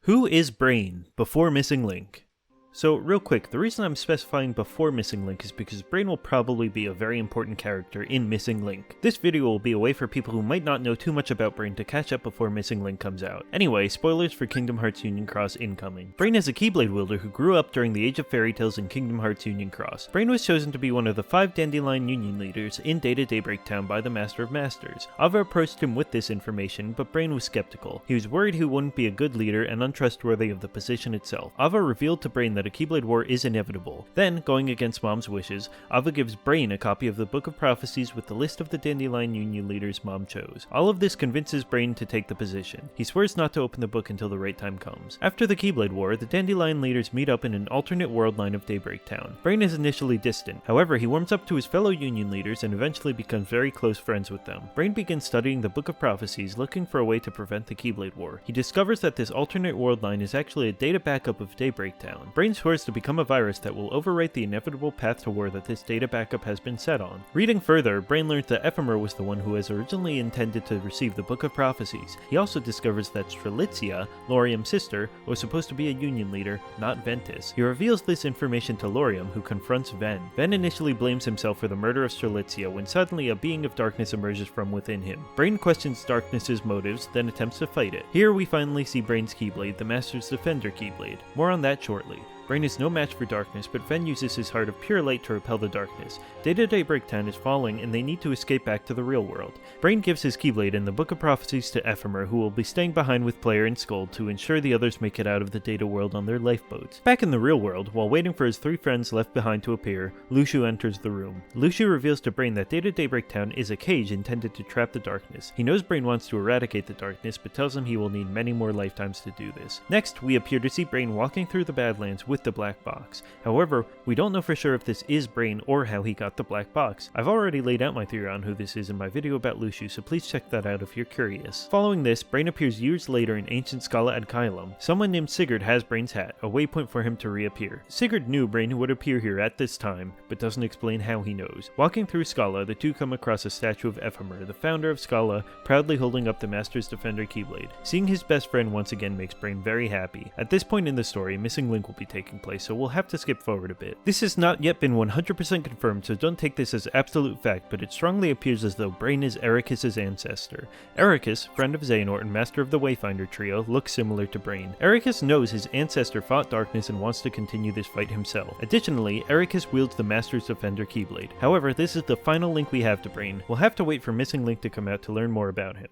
Who is Brain before Missing Link? So real quick, the reason I'm specifying before Missing Link is because Brain will probably be a very important character in Missing Link. This video will be a way for people who might not know too much about Brain to catch up before Missing Link comes out. Anyway, spoilers for Kingdom Hearts Union Cross incoming. Brain is a Keyblade wielder who grew up during the Age of Fairy Tales in Kingdom Hearts Union Cross. Brain was chosen to be one of the 5 Dandelion Union leaders in Data Daybreak Town by the Master of Masters. Ava approached him with this information, but Brain was skeptical. He was worried he wouldn't be a good leader and untrustworthy of the position itself. Ava revealed to Brain that a Keyblade war is inevitable. Then, going against Mom's wishes, Ava gives Brain a copy of the Book of Prophecies with the list of the Dandelion Union leaders Mom chose. All of this convinces Brain to take the position. He swears not to open the book until the right time comes. After the Keyblade War, the Dandelion leaders meet up in an alternate world line of Daybreak Town. Brain is initially distant. However, he warms up to his fellow Union leaders and eventually becomes very close friends with them. Brain begins studying the Book of Prophecies, looking for a way to prevent the Keyblade War. He discovers that this alternate world line is actually a data backup of Daybreak Town. Brain swears to become a virus that will overwrite the inevitable path to war that this data backup has been set on. Reading further, Brain learns that Ephemer was the one who was originally intended to receive the Book of Prophecies. He also discovers that Strelitzia, Laurium's sister, was supposed to be a Union leader, not Ventus. He reveals this information to Laurium, who confronts Ven. Ven initially blames himself for the murder of Strelitzia when suddenly a being of darkness emerges from within him. Brain questions Darkness's motives, then attempts to fight it. Here we finally see Brain's Keyblade, the Master's Defender Keyblade. More on that shortly. Brain is no match for darkness, but Ven uses his heart of pure light to repel the darkness. Data Daybreak Town is falling and they need to escape back to the real world. Brain gives his Keyblade and the Book of Prophecies to Ephemer, who will be staying behind with Player and Skull to ensure the others make it out of the data world on their lifeboats. Back in the real world, while waiting for his 3 friends left behind to appear, Lucio enters the room. Lucio reveals to Brain that Data Daybreak Town is a cage intended to trap the darkness. He knows Brain wants to eradicate the darkness, but tells him he will need many more lifetimes to do this. Next, we appear to see Brain walking through the Badlands with the black box. However, we don't know for sure if this is Brain or how he got the black box. I've already laid out my theory on who this is in my video about Lucio, so please check that out if you're curious. Following this, Brain appears years later in ancient Scala ad Caelum. Someone named Sigurd has Brain's hat, a waypoint for him to reappear. Sigurd knew Brain would appear here at this time, but doesn't explain how he knows. Walking through Scala, the two come across a statue of Ephemer, the founder of Scala, proudly holding up the Master's Defender Keyblade. Seeing his best friend once again makes Brain very happy. At this point in the story, Missing Link will be taking place, so we'll have to skip forward a bit. This has not yet been 100% confirmed, so don't take this as absolute fact, but it strongly appears as though Brain is Ericus's ancestor. Ericus, friend of Xehanort and master of the Wayfinder trio, looks similar to Brain. Ericus knows his ancestor fought darkness and wants to continue this fight himself. Additionally, Ericus wields the Master's Defender Keyblade. However, this is the final link we have to Brain. We'll have to wait for Missing Link to come out to learn more about him.